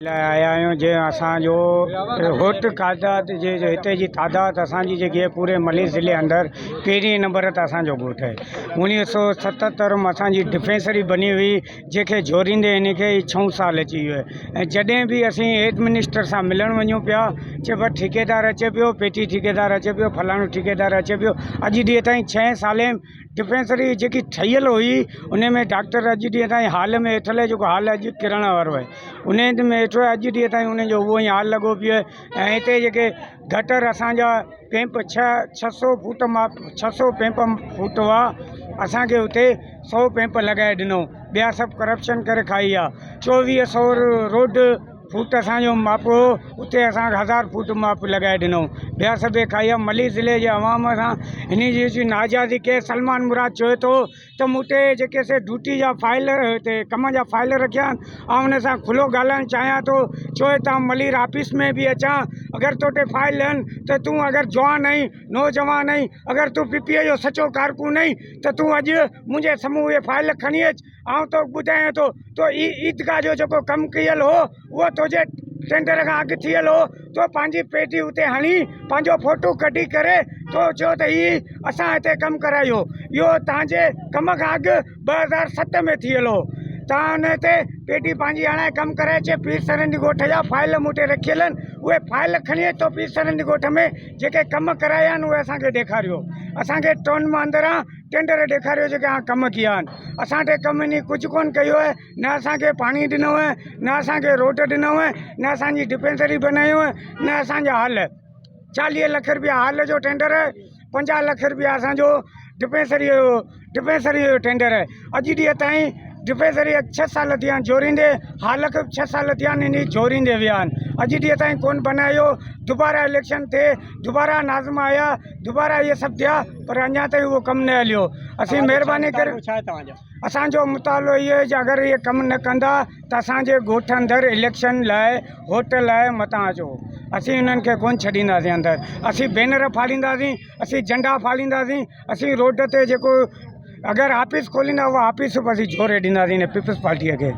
आया आहियूं जे असांजो होट खादात जे हिते जी तादाद असांजी जेकी आहे पूरे मली ज़िले अंदरि पहिरीं नंबर ते असांजो ॻोठ आहे। 1977 में असांजी डिस्पेंसरी बनी हुई जंहिंखे जोड़ींदे हिन खे 6 साल अची वियो आहे। ऐं जॾहिं बि असीं हेड मिनिस्टर सां मिलण वञूं पिया चइबो ठेकेदार अचे पियो, पेटी ठेकेदार अचे पियो, फलाणो ठेकेदार अचे पियो। अॼु ॾींहं ताईं 6 साले डिस्पेंसरी जेकी ठहियल हुई उन में डॉक्टर अॼु ॾींहं ताईं हाल में वेठल आहे, जेको हाल अॼु किरण वारो आहे उन में वेठो आहे। अॼु ॾींहं ताईं उनजो उहो ई हाल लॻो पियो आहे। ऐं हिते जेके गटर असांजा पैंप 600 फुट मां 600 पैंप फुट हुआ, असांखे हुते 100 पैंप लॻाए ॾिनो। ॿिया सभु करप्शन करे खाई आहे। 2400 रोड फुट असांजो माप हो, उते असांखे 1000 फुट माप लॻाए ॾिनो। ॿिया सभु खाई आहे। मली ज़िले जे अवाम सां हिन जी नाजादी खे सलमान मुराद चवे थो त मूं वटि जेके से ड्यूटी जा फाइल हिते कम जा फाइल रखिया आहिनि ऐं हुन सां खुलो ॻाल्हाइणु चाहियां थो। चवे तव्हां मलीर ऑफिस में बि अचां, अगरि तो वटि फाइल आहिनि त तूं अगरि जवान आहीं नौजवान आहीं, अगरि तूं PPI जो सचो कारकुन आहीं त तूं अॼु मुंहिंजे साम्हूं इहे फाइल खणी अचु। ऐं तो ॿुधायां थो तो ईदगाह जो जेको कमु कयल हो उहो तुंहिंजे टेंडर खां अॻु थियल हो। तो पंहिंजी पेटी उते हणी पंहिंजो फोटो कढी करे तो चयो त हीउ असां हिते कमु करायो। इहो तव्हांजे कम खां अॻु 2007 में थियल हो। तव्हां हुन ते पेटी पंहिंजी हणाए कमु कराए अचे। पीर सरंदी ॻोठ जा फाइल मूं वटि रखियल आहिनि, उहे फाइल खणी अच तो पीर सरंदी ॻोठ में जेके कमु कराया आहिनि उहे असांखे ॾेखारियो। असांखे टोन मां अंदरां टेंडर ॾेखारियो जेके कमु कया आहिनि। असां वटि कमु इन कुझु कोन कयो आहे। न असांखे पाणी ॾिनो आहे, न असांखे रोड ॾिनो आहे, न असांजी डिस्पेंसरी बनायो आहे, न असांजा हाल। 40 लख रुपया हाल जो टेंडर आहे, 50 लख रुपया असांजो डिस्पेंसरी जो टेंडर आहे। अॼु ॾींहं ताईं डिस्पेंसरी 6 साल थिया आहिनि जोड़ींदे, हाल खे 6 साल थिया आहिनि इन जोड़ींदे विया आहिनि। अॼु ॾींहं ताईं कोन बनायो। दुबारा इलेक्शन थिए, दुबारा नाज़िम आया, दुबारा इहे सभु थिया, पर अञा ताईं उहो कमु न हलियो। असीं महिरबानी करे असांजो मुतालो इहो आहे जे अगरि इहे कमु न कंदा त असांजे ॻोठ अंदरि इलेक्शन लाइ वोट लाइ मतां अचो। असीं उन्हनि खे कोन छॾींदासीं अंदरि। असीं बैनर फाड़ींदासीं, असीं झंडा फाड़ींदासीं, असीं रोड ते जेको अगरि ऑफिस खोलींदा उहा ऑफिस बि असीं जोड़े ॾींदासीं पीपल्स पार्टीअ खे।